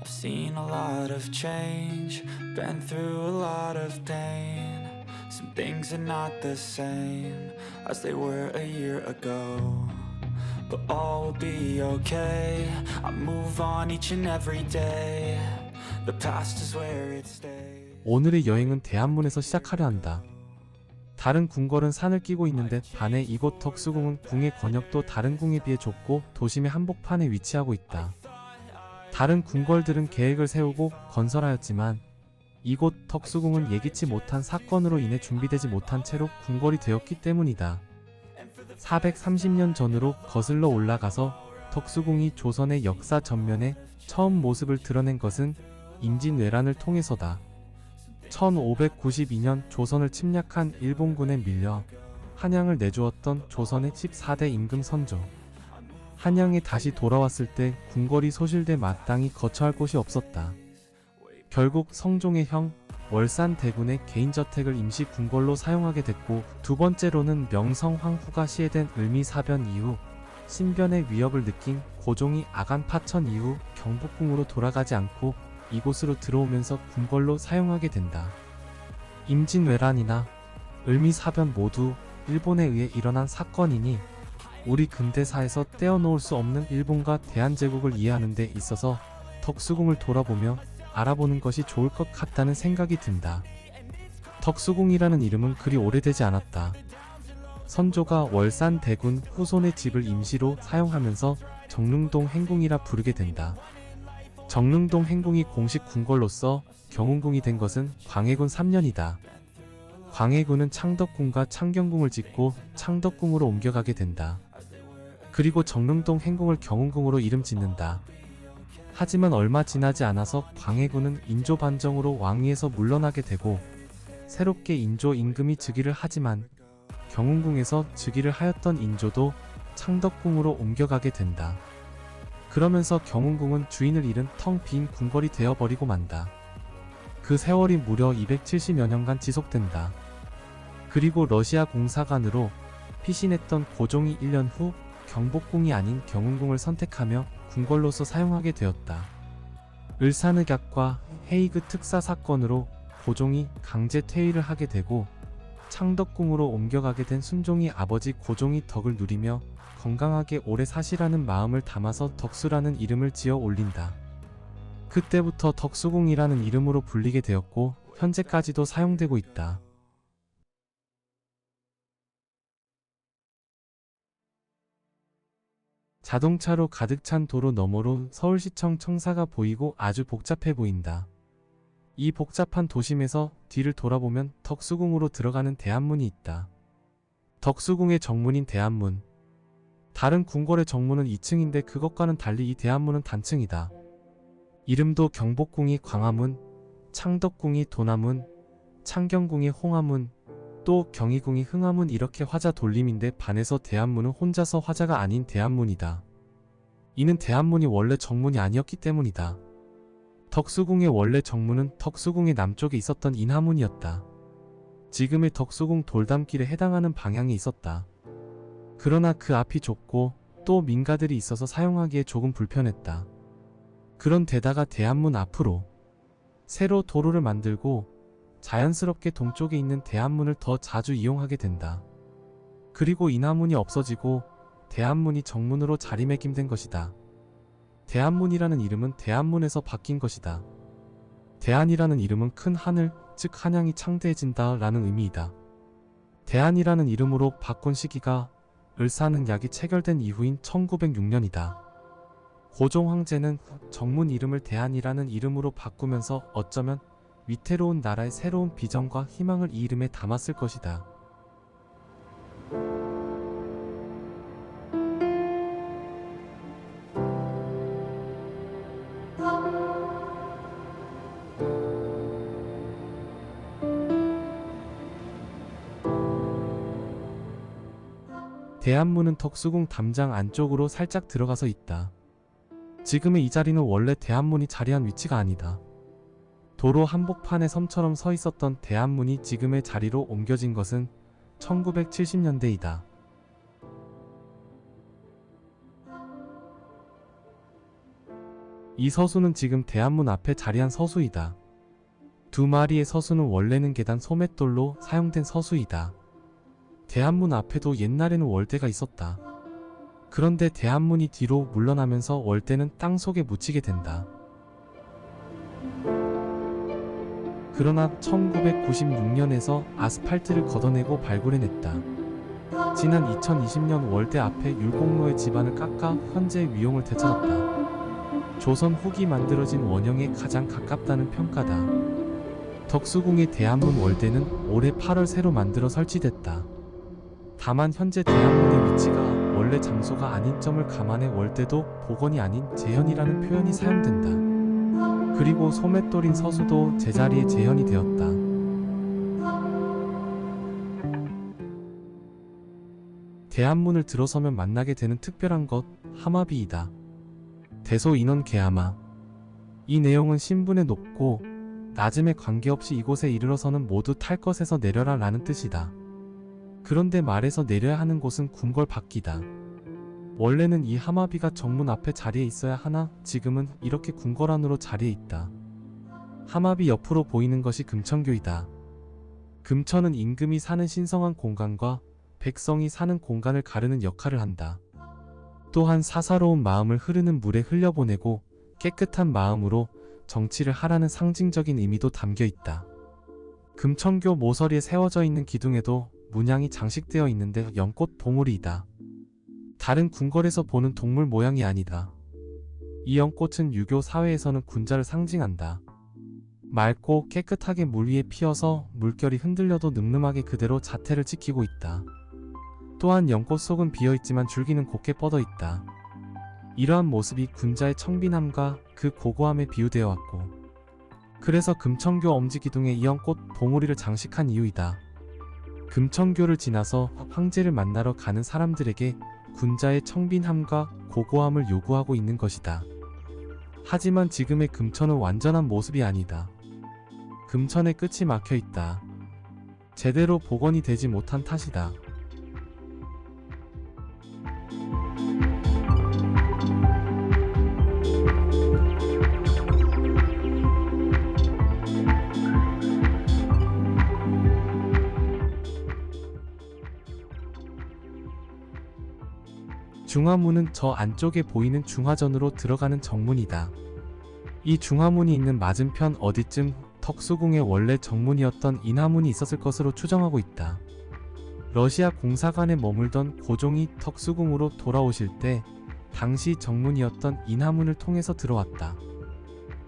I've seen a lot of change, been through a lot of pain. Some things are not the same as they were a year ago, but all will be okay. I move on each and every day. The past is where it stays. 오늘의 여행은 대한문에서 시작하려 한다. 다른 궁궐은 산을 끼고 있는데 반해 이곳 덕수궁은 궁의 권역도 다른 궁에 비해 좁고 도심의 한복판에 위치하고 있다. 다른 궁궐들은 계획을 세우고 건설하였지만 이곳 덕수궁은 예기치 못한 사건으로 인해 준비되지 못한 채로 궁궐이 되었기 때문이다. 430년 전으로 거슬러 올라가서 덕수궁이 조선의 역사 전면에 처음 모습을 드러낸 것은 임진왜란을 통해서다. 1592년 조선을 침략한 일본군에 밀려 한양을 내주었던 조선의 14대 임금 선조. 한양에 다시 돌아왔을 때 궁궐이 소실돼 마땅히 거처할 곳이 없었다. 결국 성종의 형 월산대군의 개인저택을 임시 궁궐로 사용하게 됐고, 두 번째로는 명성황후가 시해된 을미사변 이후 신변의 위협을 느낀 고종이 아간 파천 이후 경복궁으로 돌아가지 않고 이곳으로 들어오면서 궁궐로 사용하게 된다. 임진왜란이나 을미사변 모두 일본에 의해 일어난 사건이니 우리 근대사에서 떼어놓을 수 없는 일본과 대한제국을 이해하는 데 있어서 덕수궁을 돌아보며 알아보는 것이 좋을 것 같다는 생각이 든다. 덕수궁이라는 이름은 그리 오래되지 않았다. 선조가 월산대군 후손의 집을 임시로 사용하면서 정릉동 행궁이라 부르게 된다. 정릉동 행궁이 공식 궁궐로서 경운궁이 된 것은 광해군 3년이다. 광해군은 창덕궁과 창경궁을 짓고 창덕궁으로 옮겨가게 된다. 그리고 정릉동 행궁을 경운궁으로 이름 짓는다. 하지만 얼마 지나지 않아서 광해군은 인조 반정으로 왕위에서 물러나게 되고 새롭게 인조 임금이 즉위를 하지만 경운궁에서 즉위를 하였던 인조도 창덕궁으로 옮겨가게 된다. 그러면서 경운궁은 주인을 잃은 텅 빈 궁궐이 되어버리고 만다. 그 세월이 무려 270여 년간 지속된다. 그리고 러시아 공사관으로 피신했던 고종이 1년 후 경복궁이 아닌 경운궁을 선택하며 궁궐로서 사용하게 되었다. 을사늑약과 헤이그 특사 사건으로 고종이 강제 퇴위를 하게 되고 창덕궁으로 옮겨가게 된 순종이 아버지 고종이 덕을 누리며 건강하게 오래 사시라는 마음을 담아서 덕수라는 이름을 지어 올린다. 그때부터 덕수궁이라는 이름으로 불리게 되었고 현재까지도 사용되고 있다. 자동차로 가득 찬 도로 너머로 서울시청 청사가 보이고 아주 복잡해 보인다. 이 복잡한 도심에서 뒤를 돌아보면 덕수궁으로 들어가는 대한문이 있다. 덕수궁의 정문인 대한문. 다른 궁궐의 정문은 2층인데 그것과는 달리 이 대한문은 단층이다. 이름도 경복궁이 광화문, 창덕궁이 도나문, 창경궁이 홍화문, 또 경희궁이 흥화문 이렇게 화자 돌림인데 반해서 대한문은 혼자서 화자가 아닌 대한문이다. 이는 대한문이 원래 정문이 아니었기 때문이다. 덕수궁의 원래 정문은 덕수궁의 남쪽에 있었던 인하문이었다. 지금의 덕수궁 돌담길에 해당하는 방향이 있었다. 그러나 그 앞이 좁고 또 민가들이 있어서 사용하기에 조금 불편했다. 그런 데다가 대한문 앞으로 새로 도로를 만들고 자연스럽게 동쪽에 있는 대한문을 더 자주 이용하게 된다. 그리고 인하문이 없어지고 대한문이 정문으로 자리매김된 것이다. 대한문이라는 이름은 대한문에서 바뀐 것이다. 대한이라는 이름은 큰 하늘, 즉 한양이 창대해진다 라는 의미이다. 대한이라는 이름으로 바꾼 시기가 을사늑약이 체결된 이후인 1906년이다. 고종 황제는 정문 이름을 대한이라는 이름으로 바꾸면서 어쩌면 위태로운 나라의 새로운 비전과 희망을 이 이름에 담았을 것이다. 대한문은 덕수궁 담장 안쪽으로 살짝 들어가서 있다. 지금의 이 자리는 원래 대한문이 자리한 위치가 아니다. 도로 한복판에 섬처럼 서 있었던 대한문이 지금의 자리로 옮겨진 것은 1970년대이다. 이 서수는 지금 대한문 앞에 자리한 서수이다. 두 마리의 서수는 원래는 계단 소맷돌로 사용된 서수이다. 대한문 앞에도 옛날에는 월대가 있었다. 그런데 대한문이 뒤로 물러나면서 월대는 땅 속에 묻히게 된다. 그러나 1996년에서 아스팔트를 걷어내고 발굴해냈다. 지난 2020년 월대 앞에 율곡로의 지반을 깎아 현재 위용을 되찾았다. 조선 후기 만들어진 원형에 가장 가깝다는 평가다. 덕수궁의 대한문 월대는 올해 8월 새로 만들어 설치됐다. 다만 현재 대한문의 위치가 원래 장소가 아닌 점을 감안해 월대도 복원이 아닌 재현이라는 표현이 사용된다. 그리고 소맷돌인 서수도 제자리에 재현이 되었다. 대한문을 들어서면 만나게 되는 특별한 것, 하마비이다. 대소인원 개하마. 이 내용은 신분에 높고 낮음에 관계없이 이곳에 이르러서는 모두 탈 것에서 내려라 라는 뜻이다. 그런데 말에서 내려야 하는 곳은 궁궐 밖이다. 원래는 이 하마비가 정문 앞에 자리에 있어야 하나 지금은 이렇게 궁궐 안으로 자리에 있다. 하마비 옆으로 보이는 것이 금천교이다. 금천은 임금이 사는 신성한 공간과 백성이 사는 공간을 가르는 역할을 한다. 또한 사사로운 마음을 흐르는 물에 흘려보내고 깨끗한 마음으로 정치를 하라는 상징적인 의미도 담겨 있다. 금천교 모서리에 세워져 있는 기둥에도 문양이 장식되어 있는데 연꽃 봉우리이다. 다른 궁궐에서 보는 동물 모양이 아니다. 이 연꽃은 유교 사회에서는 군자를 상징한다. 맑고 깨끗하게 물 위에 피어서 물결이 흔들려도 늠름하게 그대로 자태를 지키고 있다. 또한 연꽃 속은 비어있지만 줄기는 곱게 뻗어 있다. 이러한 모습이 군자의 청빈함과 그 고고함에 비유되어 왔고, 그래서 금천교 엄지기둥에 이 연꽃 봉우리를 장식한 이유이다. 금천교를 지나서 황제를 만나러 가는 사람들에게 군자의 청빈함과 고고함을 요구하고 있는 것이다. 하지만 지금의 금천은 완전한 모습이 아니다. 금천의 끝이 막혀 있다. 제대로 복원이 되지 못한 탓이다. 중화문은 저 안쪽에 보이는 중화전으로 들어가는 정문이다. 이 중화문이 있는 맞은편 어디쯤 덕수궁의 원래 정문이었던 인하문이 있었을 것으로 추정하고 있다. 러시아 공사관에 머물던 고종이 덕수궁으로 돌아오실 때 당시 정문이었던 인하문을 통해서 들어왔다.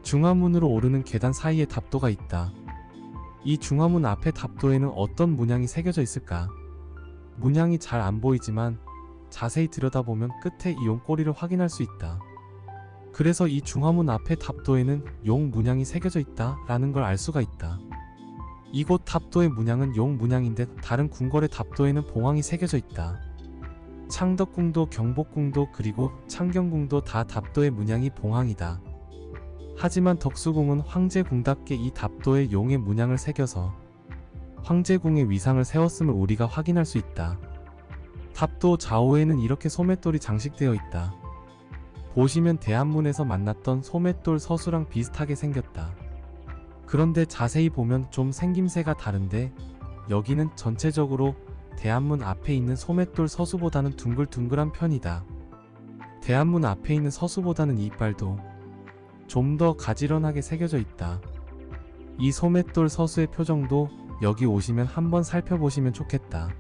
중화문으로 오르는 계단 사이에 답도가 있다. 이 중화문 앞에 답도에는 어떤 문양이 새겨져 있을까? 문양이 잘 안 보이지만 자세히 들여다보면 끝에 이 용꼬리를 확인할 수 있다. 그래서 이 중화문 앞에 답도에는 용 문양이 새겨져 있다 라는 걸 알 수가 있다. 이곳 답도의 문양은 용 문양인데 다른 궁궐의 답도에는 봉황이 새겨져 있다. 창덕궁도 경복궁도 그리고 창경궁도 다 답도의 문양이 봉황이다. 하지만 덕수궁은 황제궁답게 이 답도에 용의 문양을 새겨서 황제궁의 위상을 세웠음을 우리가 확인할 수 있다. 답도 좌우에는 이렇게 소맷돌이 장식되어 있다. 보시면 대한문에서 만났던 소맷돌 서수랑 비슷하게 생겼다. 그런데 자세히 보면 좀 생김새가 다른데 여기는 전체적으로 대한문 앞에 있는 소맷돌 서수보다는 둥글둥글한 편이다. 대한문 앞에 있는 서수보다는 이빨도 좀 더 가지런하게 새겨져 있다. 이 소맷돌 서수의 표정도 여기 오시면 한번 살펴보시면 좋겠다.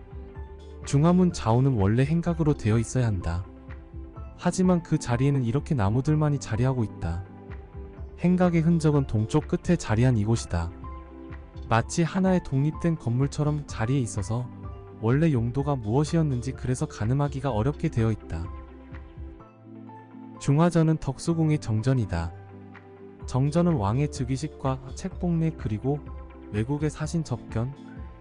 중화문 좌우는 원래 행각으로 되어 있어야 한다. 하지만 그 자리에는 이렇게 나무들만이 자리하고 있다. 행각의 흔적은 동쪽 끝에 자리한 이곳이다. 마치 하나의 독립된 건물처럼 자리에 있어서 원래 용도가 무엇이었는지 그래서 가늠하기가 어렵게 되어 있다. 중화전은 덕수궁의 정전이다. 정전은 왕의 즉위식과 책봉례 그리고 외국의 사신 접견,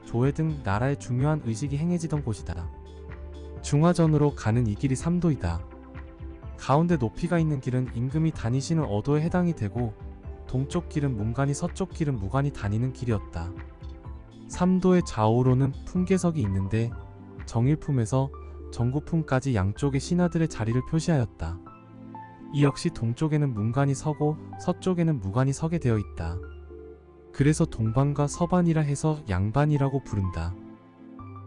조회 등 나라의 중요한 의식이 행해지던 곳이다. 중화전으로 가는 이 길이 3도이다. 가운데 높이가 있는 길은 임금이 다니시는 어도에 해당이 되고 동쪽 길은 문관이 서쪽 길은 무관이 다니는 길이었다. 3도의 좌우로는 품계석이 있는데 정일품에서 정구품까지 양쪽의 신하들의 자리를 표시하였다. 이 역시 동쪽에는 문관이 서고 서쪽에는 무관이 서게 되어 있다. 그래서 동반과 서반이라 해서 양반이라고 부른다.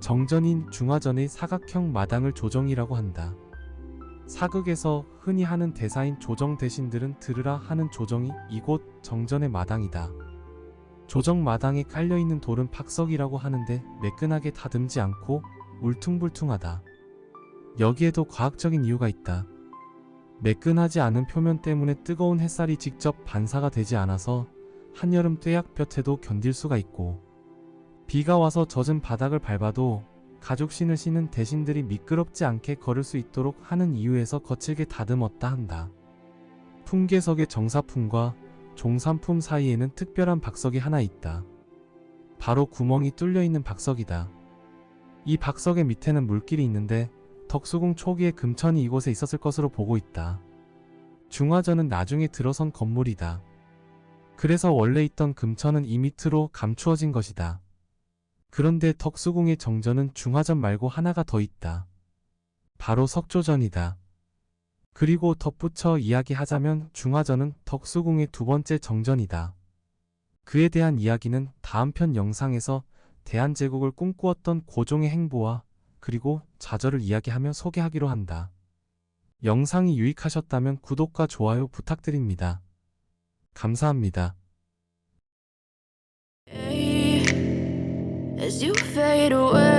정전인 중화전의 사각형 마당을 조정이라고 한다. 사극에서 흔히 하는 대사인 조정 대신들은 들으라 하는 조정이 이곳 정전의 마당이다. 조정 마당에 깔려있는 돌은 팍석이라고 하는데 매끈하게 다듬지 않고 울퉁불퉁하다. 여기에도 과학적인 이유가 있다. 매끈하지 않은 표면 때문에 뜨거운 햇살이 직접 반사가 되지 않아서 한여름 뙤약볕에도 견딜 수가 있고, 비가 와서 젖은 바닥을 밟아도 가죽신을 신은 대신들이 미끄럽지 않게 걸을 수 있도록 하는 이유에서 거칠게 다듬었다 한다. 풍계석의 정사품과 종산품 사이에는 특별한 박석이 하나 있다. 바로 구멍이 뚫려 있는 박석이다. 이 박석의 밑에는 물길이 있는데 덕수궁 초기에 금천이 이곳에 있었을 것으로 보고 있다. 중화전은 나중에 들어선 건물이다. 그래서 원래 있던 금천은 이 밑으로 감추어진 것이다. 그런데 덕수궁의 정전은 중화전 말고 하나가 더 있다. 바로 석조전이다. 그리고 덧붙여 이야기하자면 중화전은 덕수궁의 두 번째 정전이다. 그에 대한 이야기는 다음 편 영상에서 대한제국을 꿈꾸었던 고종의 행보와 그리고 좌절을 이야기하며 소개하기로 한다. 영상이 유익하셨다면 구독과 좋아요 부탁드립니다. 감사합니다. As you fade away